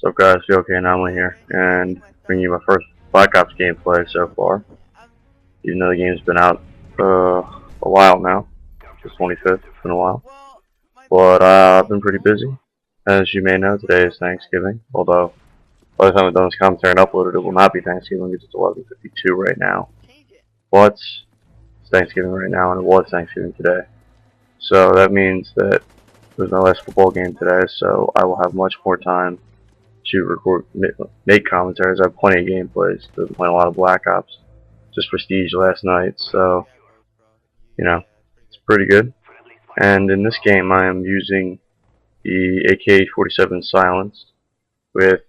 What's up guys, okay, Anomaly here, and bringing you my first Black Ops gameplay so far. Even though the game's been out a while now, it's 25th, it's been a while. But I've been pretty busy. As you may know, today is Thanksgiving, although by the time I've done this commentary and uploaded, it will not be Thanksgiving because it's 11:52 right now. But it's Thanksgiving right now, and it was Thanksgiving today. So that means that there's my last football game today, so I will have much more time to record, make commentaries. I have plenty of gameplays. I've been playing a lot of Black Ops, just Prestige last night, so you know it's pretty good. And in this game, I am using the AK-47 silenced with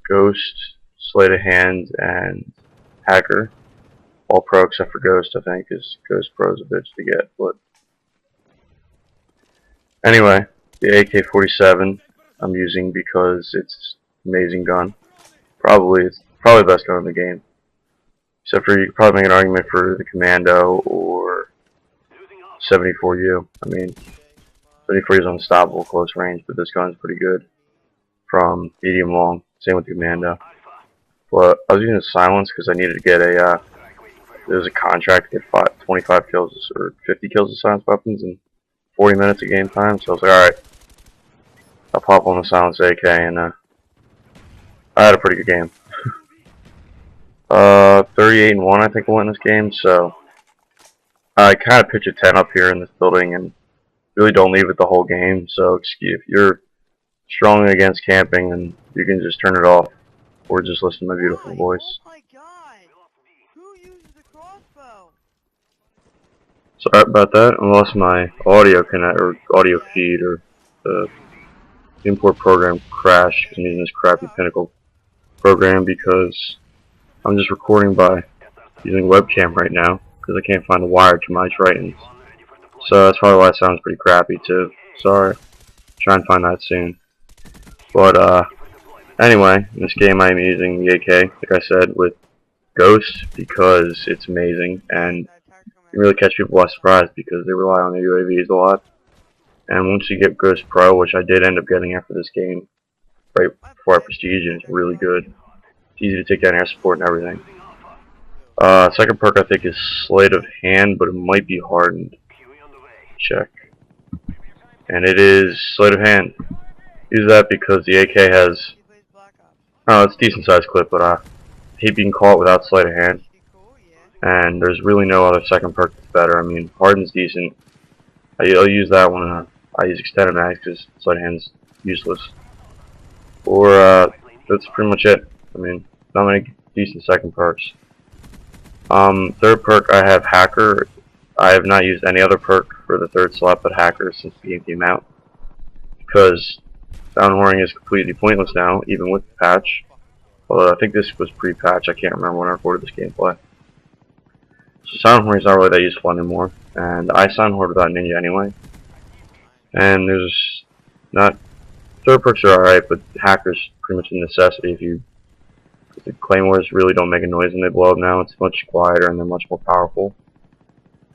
Ghost, Sleight of Hand, and Hacker. All pro except for Ghost, I think, because Ghost Pro is a bitch to get. But anyway, the AK-47 I'm using because it's an amazing gun. It's probably the best gun in the game. Except for you could probably make an argument for the Commando or 74U. I mean, 74U is unstoppable close range, but this gun's pretty good from medium long. Same with the Commando. But I was using a silence because I needed to get a there was a contract to get 25 kills or 50 kills with silenced weapons in 40 minutes of game time. So I was like, alright, I'll pop on the silenced AK, and I had a pretty good game. 38-1 I think I won this game, so I kind of pitch a 10 up here in this building and really don't leave it the whole game. So if you're strongly against camping, then you can just turn it off or just listen to my beautiful voice. Oh my god! Who uses the crossbow? Sorry about that. I lost my audio feed, or the import program crashed because I'm using this crappy Pinnacle program because I'm just recording by using webcam right now because I can't find a wire to my Tritons. So that's probably why it sounds pretty crappy too. Sorry. Try and find that soon. But anyway, in this game I'm using the AK, like I said, with Ghost because it's amazing and you really catch people by surprise because they rely on their UAVs a lot. And once you get Ghost Pro, which I did end up getting after this game, right before I Prestige, and it's really good. It's easy to take down air support and everything. Second perk I think is Sleight of Hand, but it might be hardened. Check. And it is Sleight of Hand. Use that because the AK has, it's a decent sized clip, but I hate being caught without Sleight of Hand. And there's really no other second perk that's better. I mean, Harden's decent. I'll use that when I use Extended Mags because Sleight of Hand's useless. Or, that's pretty much it. I mean, not many decent second perks. Third perk I have Hacker. I have not used any other perk for the third slot but Hacker since the game came out. Because downwhoring is completely pointless now, even with the patch. Although I think this was pre-patch, I can't remember when I recorded this gameplay. So downwhoring is not really that useful anymore. And I downwhored without Ninja anyway. And there's not... Third perks are alright, but Hacker's pretty much a necessity if you... The Claymores really don't make a noise when they blow up now. It's much quieter and they're much more powerful.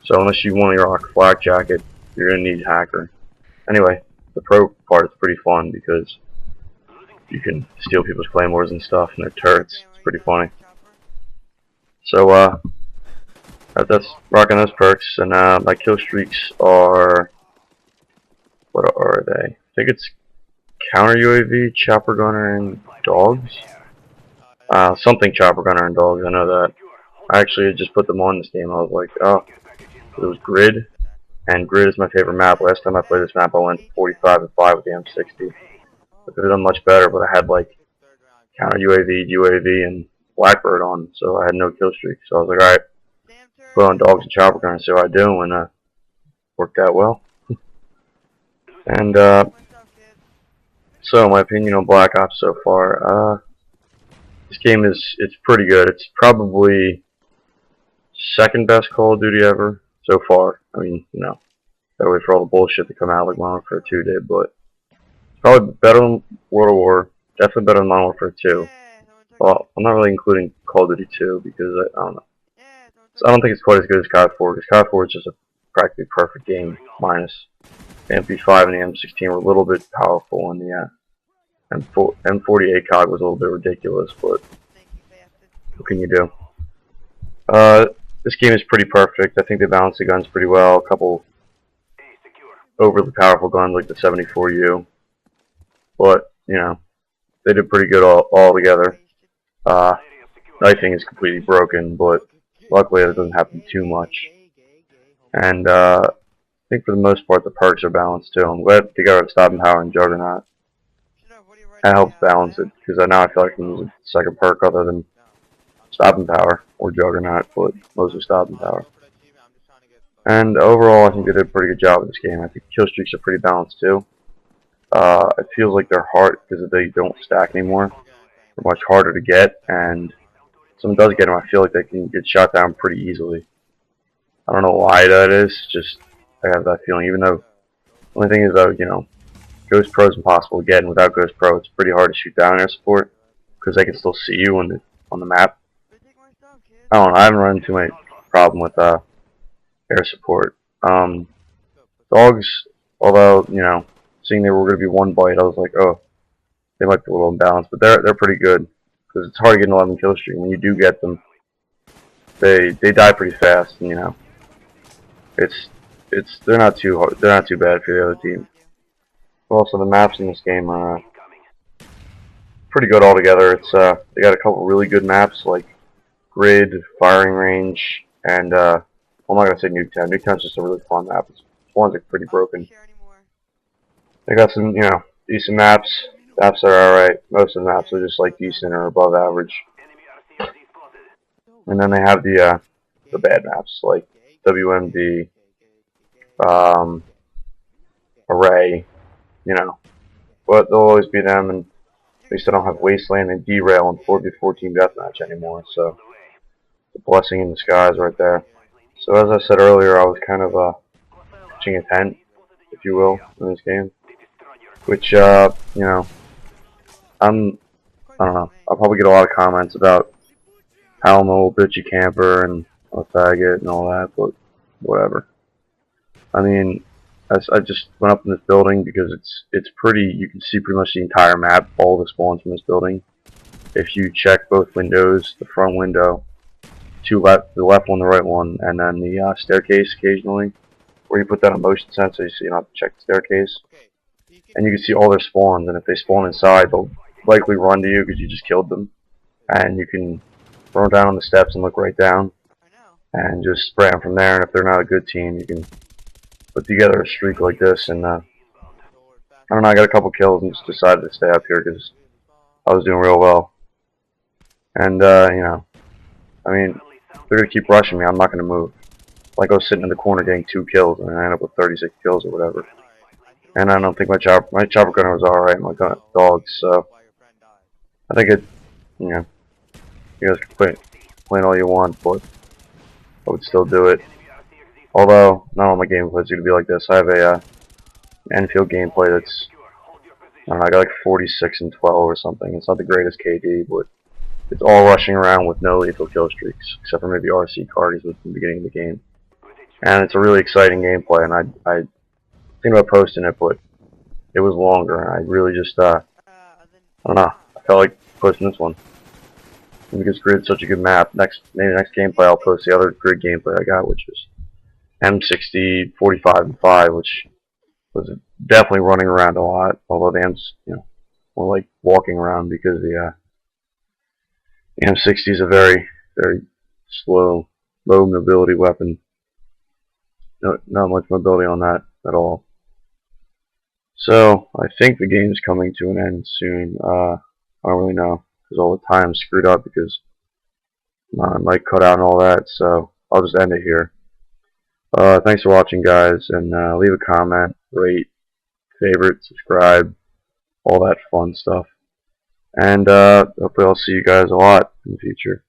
So unless you want to rock Flak Jacket, you're going to need Hacker. Anyway, the pro part is pretty fun because you can steal people's Claymores and stuff and their turrets. It's pretty funny. So, that's rocking those perks. And my Killstreaks are... What are they? I think it's Counter UAV, Chopper Gunner, and Dogs. Something Chopper Gunner and Dogs, I know that. I actually just put them on this game. I was like, oh, it was Grid, and Grid is my favorite map. Last time I played this map, I went 45-5 with the M60. I could have done much better, but I had like Counter UAV, and Blackbird on, so I had no kill streak. So I was like, alright, put on Dogs and Chopper Gunner and see how I do, and worked out well. And so my opinion on Black Ops so far, this game it's pretty good. It's probably second best Call of Duty ever so far. I mean, you know, gotta wait for all the bullshit to come out like Modern Warfare 2 did, but it's probably better than World of War. Definitely better than Modern Warfare 2. Well, I'm not really including Call of Duty 2 because I don't know. So I don't think it's quite as good as CoD 4 because CoD 4 is just a practically perfect game minus the MP5 and the M16 were a little bit powerful, and M40 ACOG was a little bit ridiculous, but Thank you, bastard. what can you do? This game is pretty perfect. I think they balance the guns pretty well. A couple overly powerful guns like the 74U, but you know they did pretty good all together. Knifing is completely broken, but luckily it doesn't happen too much. And I think for the most part the perks are balanced too. I'm glad they got rid of Stopping Power and Juggernaut. That helps balance it, because now I feel like I can use a second perk other than Stopping Power or Juggernaut, but mostly Stopping Power. And overall, I think they did a pretty good job with this game. I think Killstreaks are pretty balanced too. It feels like they're hard because they don't stack anymore. They're much harder to get, and if someone does get them, I feel like they can get shot down pretty easily. I don't know why that is, just I have that feeling. Even though the only thing is though, you know, Ghost Pro is impossible to get, and without Ghost Pro, it's pretty hard to shoot down air support because they can still see you on the map. I don't know. I haven't run into my problem with air support. Dogs, although you know, seeing they were going to be one bite, I was like, oh, they might be a little imbalanced, but they're pretty good because it's hard to get an 11 kill streak. When you do get them, they die pretty fast, and you know, they're not too bad for the other team. Also, the maps in this game are pretty good altogether. It's they got a couple really good maps like Grid, Firing Range, and I'm not gonna say Nuketown. Nuketown's just a really fun map. It's ones are pretty broken. They got some, you know, decent maps. Maps are alright. Most of the maps are just like decent or above average. And then they have the bad maps like WMD, Array, you know. But they'll always be them, and at least I don't have Wasteland and Derail and 4v4 Team Deathmatch anymore, so it's a blessing in disguise right there. So as I said earlier, I was kind of pitching a tent, if you will, in this game, which you know, I don't know. I'll probably get a lot of comments about how I'm a little bitchy camper and a faggot and all that, but whatever. I mean, I just went up in this building because it's pretty. You can see pretty much the entire map, all the spawns from this building. If you check both windows, the front window, the left one, the right one, and then the staircase occasionally, where you put that on motion sensor so you don't have to check the staircase. And you can see all their spawns, and if they spawn inside, they'll likely run to you because you just killed them. And you can run down on the steps and look right down, and just spray them from there. And if they're not a good team, you can put together a streak like this. And I don't know, I got a couple kills and just decided to stay up here because I was doing real well. And you know, I mean, they're gonna keep rushing me. I'm not gonna move. Like I was sitting in the corner getting 2 kills, and I ended up with 36 kills or whatever. And I don't think my chopper gunner was alright. My dogs, so I think it. You know, you guys can complain all you want, but I would still do it. Although not all my gameplay is gonna be like this. I have a Enfield gameplay that's, I don't know, I got like 46 and 12 or something. It's not the greatest KD, but it's all rushing around with no lethal kill streaks, except for maybe RC cards at the beginning of the game. And it's a really exciting gameplay, and I think about posting it, but it was longer, and I really just, I don't know, I felt like posting this one. And because Grid's such a good map, maybe next gameplay I'll post the other Grid gameplay I got, which is M60, 45, and 5, which was definitely running around a lot, although the M's, you know, more like walking around because the M60 is a very, very slow, low mobility weapon. Not much mobility on that at all. So, I think the game's coming to an end soon. I don't really know, because all the time's screwed up because my mic cut out and all that, so I'll just end it here. Thanks for watching, guys, and leave a comment, rate, favorite, subscribe, all that fun stuff. And hopefully I'll see you guys a lot in the future.